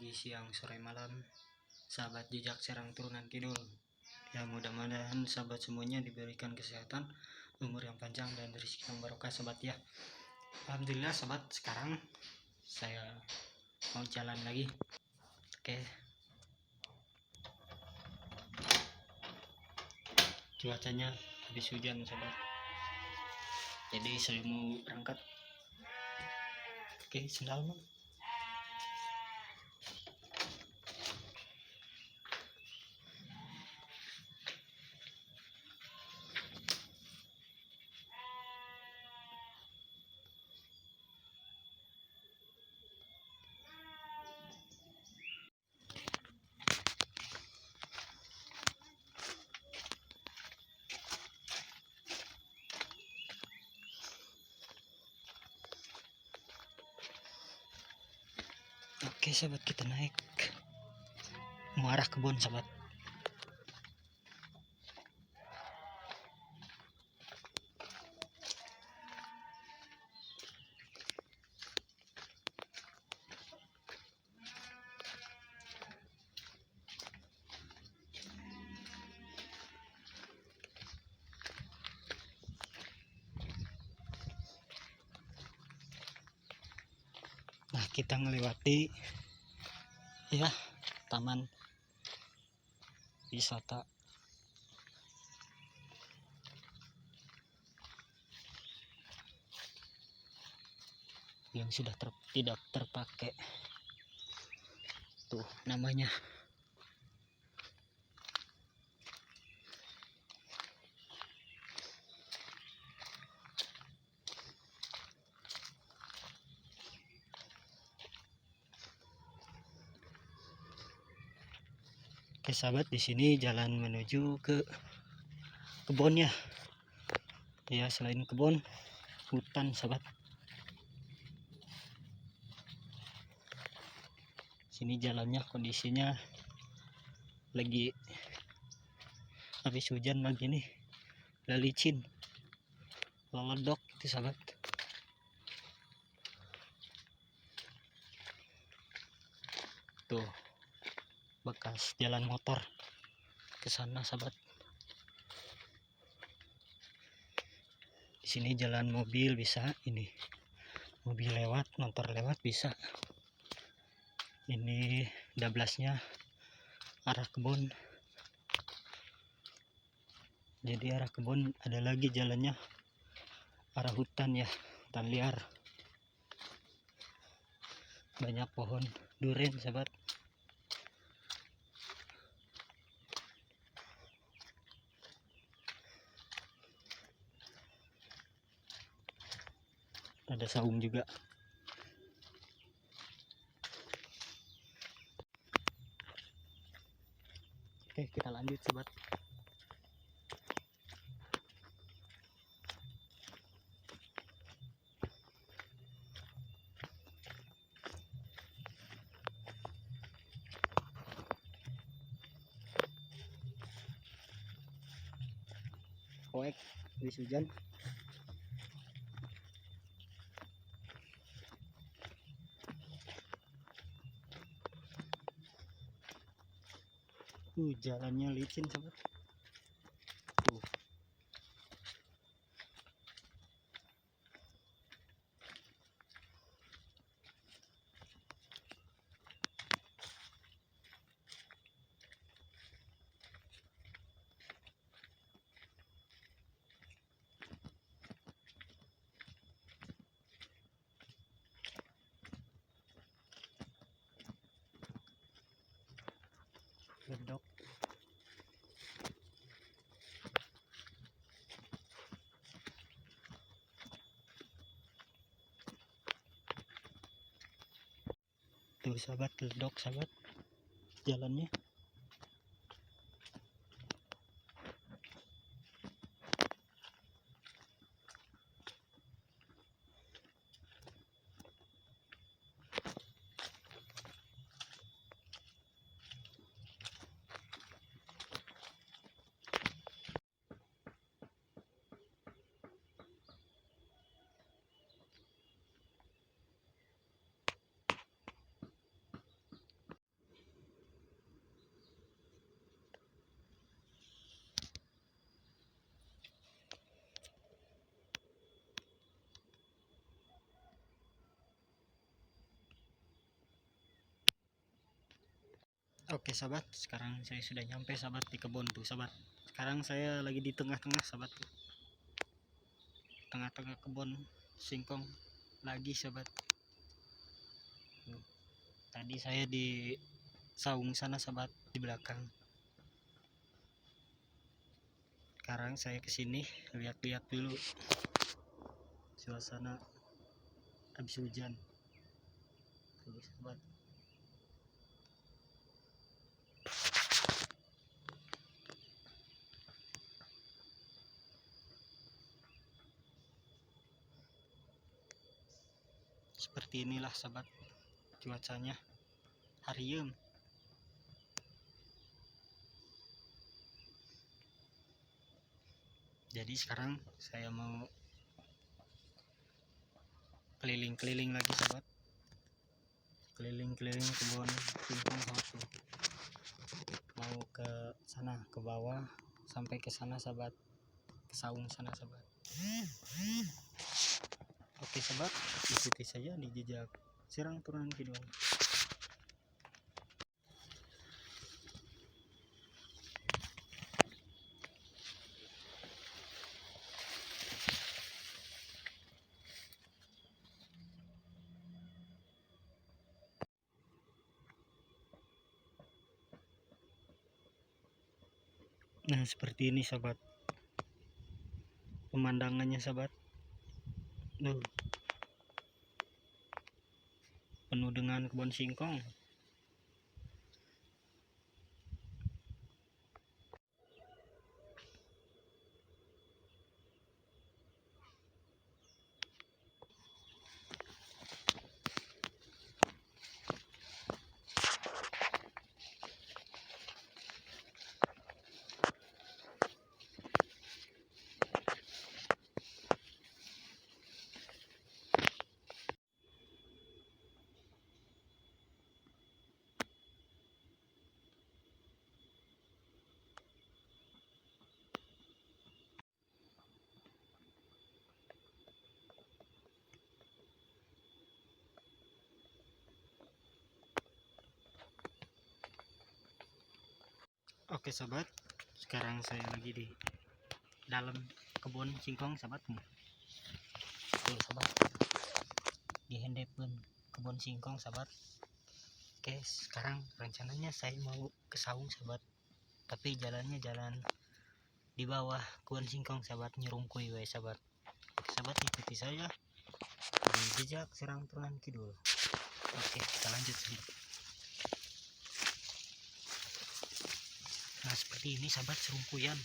pagi, siang, sore, malam, sahabat jejak Serang Turunan Kidul. Ya, mudah-mudahan sahabat semuanya diberikan kesehatan, umur yang panjang, dan rezeki yang barokah sahabat ya. Alhamdulillah sahabat, sekarang saya mau jalan lagi. Oke. Cuacanya habis hujan sahabat. Jadi saya mau berangkat. Oke, selamat. Oke sahabat, kita naik mau arah kebun sahabat. Nah, kita melewati ya taman wisata yang sudah tidak terpakai. Tuh namanya. Oke sahabat, di sini jalan menuju ke kebunnya. Ya, selain kebun, hutan sahabat. Sini jalannya kondisinya lagi habis hujan lagi nih, licin, lolodok itu sahabat. Tuh bekas jalan motor ke sana sahabat. Di sini jalan mobil bisa, ini mobil lewat, motor lewat bisa. Ini dablasnya arah kebun. Jadi arah kebun ada lagi jalannya arah hutan ya, hutan liar. Banyak pohon duren sahabat. Ada saung juga. Oke, kita lanjut sobat. Koek habis hujan. Jalannya licin sobat. Ledok. Tuh sahabat, ledok sahabat jalannya. Oke sahabat, sekarang saya sudah nyampe sahabat di kebun tuh sahabat. Sekarang saya lagi di tengah-tengah sahabat, tengah-tengah kebun singkong lagi sahabat. Tadi saya di saung sana sahabat, di belakang. Sekarang saya kesini lihat-lihat dulu suasana habis hujan tuh sahabat. Seperti inilah sahabat cuacanya harium. Jadi sekarang saya mau keliling-keliling lagi sahabat, keliling-keliling kebun singkong sahabat tuh. Mau ke sana, ke bawah sampai ke sana sahabat, ke saung sana sahabat. Oke sahabat, ikuti saja di jejak Serang Turunan Kidul. Nah seperti ini sahabat pemandangannya sahabat. Penuh dengan kebun singkong. Oke sahabat, sekarang saya lagi di dalam kebun singkong sahabat. Tuh sahabat, di hendepan kebun singkong sahabat. Oke, sekarang rencananya saya mau ke saung sahabat, tapi jalannya jalan di bawah kebun singkong sahabat, nyerungkui we sahabat. Oke sahabat, ikuti saya di jejak Serang Turunan Kidul. Oke, kita lanjut sahabat. Nah seperti ini sahabat serungkuyan.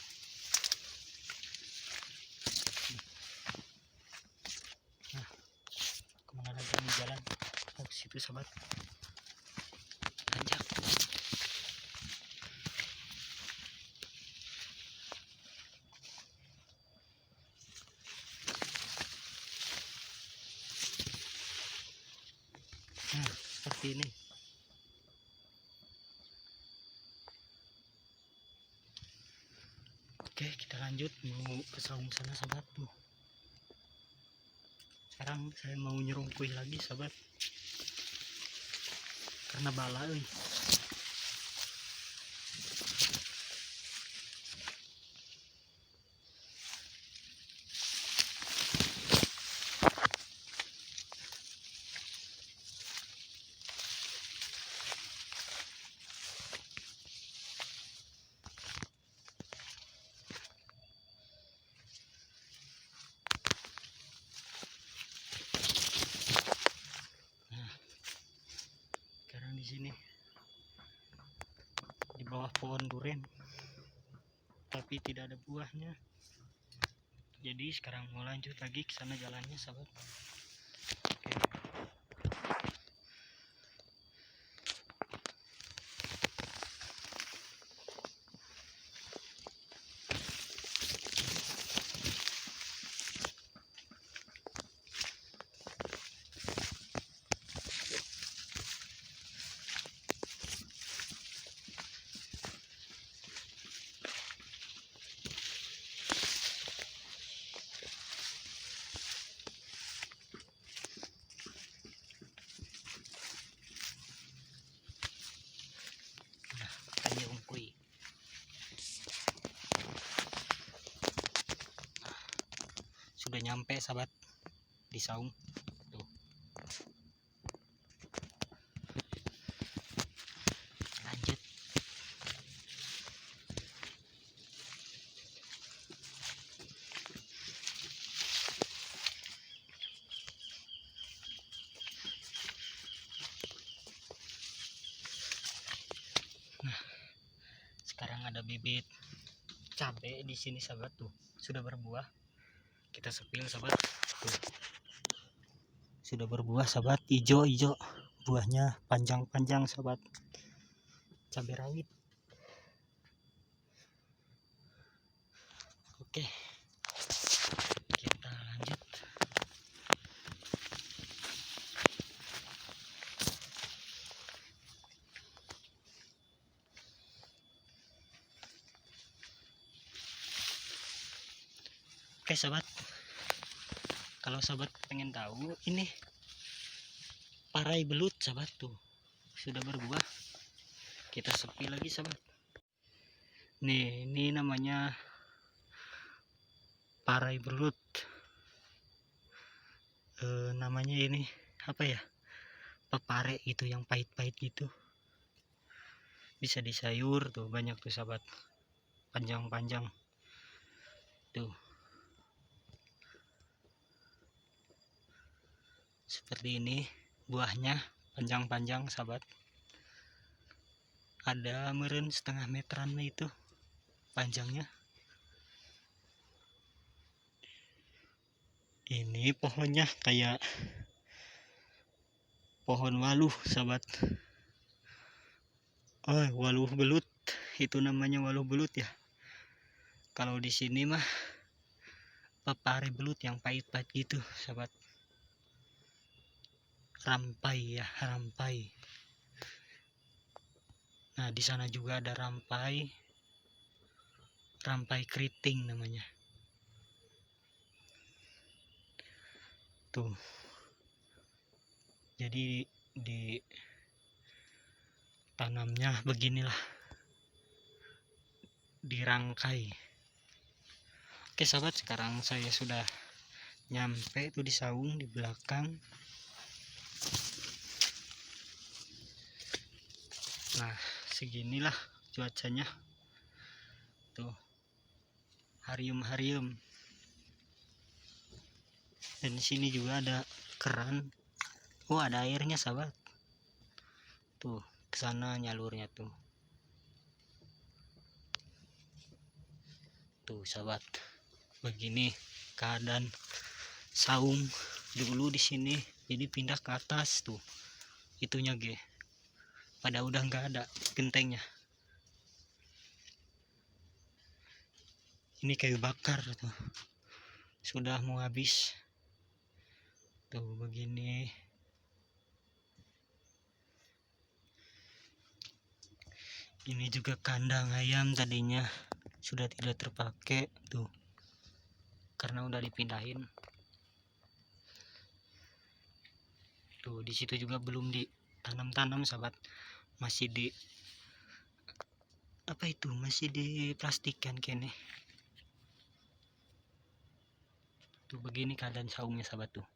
Nah kemana lagi ini jalan? Oh situ sahabat, tanjak. Nah seperti ini. Oke kita lanjut mau ke saung sana sahabat tuh. Sekarang saya mau nyerungkui lagi sahabat, karena bala euy. Di sini di bawah pohon duren, tapi tidak ada buahnya. Jadi sekarang mau lanjut lagi ke sana jalannya sahabat. Oke. udah nyampe sahabat di saung tuh. Lanjut. Nah, sekarang ada bibit cabai di sini sahabat tuh, sudah berbuah. Kita sepil sahabat tuh. Sudah berbuah sahabat, hijau-hijau buahnya, panjang-panjang sahabat. Cabai rawit. Oke, kita lanjut. Oke sahabat, kalau sahabat pengen tahu ini parai belut sahabat tuh sudah berbuah, kita sepi lagi sahabat. Nih, ini namanya parai belut. Namanya ini apa ya, pepare gitu yang pahit-pahit gitu, bisa di sayur tuh, banyak tuh sahabat, panjang-panjang tuh seperti ini buahnya, panjang-panjang sahabat. Ada meren setengah meteran itu panjangnya. Ini pohonnya kayak pohon waluh sahabat. Oh, waluh belut, itu namanya waluh belut ya. Kalau di sini mah pepare belut yang pahit-pahit gitu sahabat. Rampai ya, rampai. Nah, di sana juga ada rampai, rampai keriting namanya. Tuh. Jadi di tanamnya beginilah, dirangkai. Oke sahabat, sekarang saya sudah nyampe tuh di saung di belakang. Nah, seginilah cuacanya tuh, harium-harium. Dan di sini juga ada keran. Oh, ada airnya sahabat tuh, ke sana nyalurnya tuh. Tuh sahabat, begini keadaan saung dulu di sini. Jadi pindah ke atas tuh, itunya ge pada udah nggak ada gentengnya. Ini kayu bakar tuh, sudah mau habis tuh begini. Ini juga kandang ayam, tadinya sudah tidak terpakai tuh karena udah dipindahin. Tuh di situ juga belum ditanam-tanam sahabat, masih di apa itu, masih diplastikan kene. Tuh begini keadaan saungnya sahabat tuh.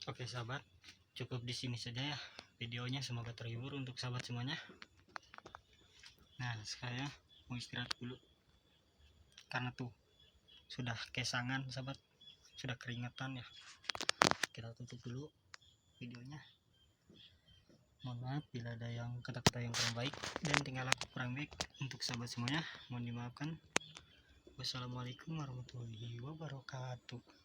Oke sahabat, cukup di sini saja ya videonya, semoga terhibur untuk sahabat semuanya. Nah, saya mau istirahat dulu. karena tuh sudah kesangan sahabat, sudah keringetan ya. Kita tutup dulu videonya. Mohon maaf bila ada yang kata-kata yang kurang baik dan tinggal laku kurang baik. Untuk sahabat semuanya mohon dimaafkan. Wassalamualaikum warahmatullahi wabarakatuh.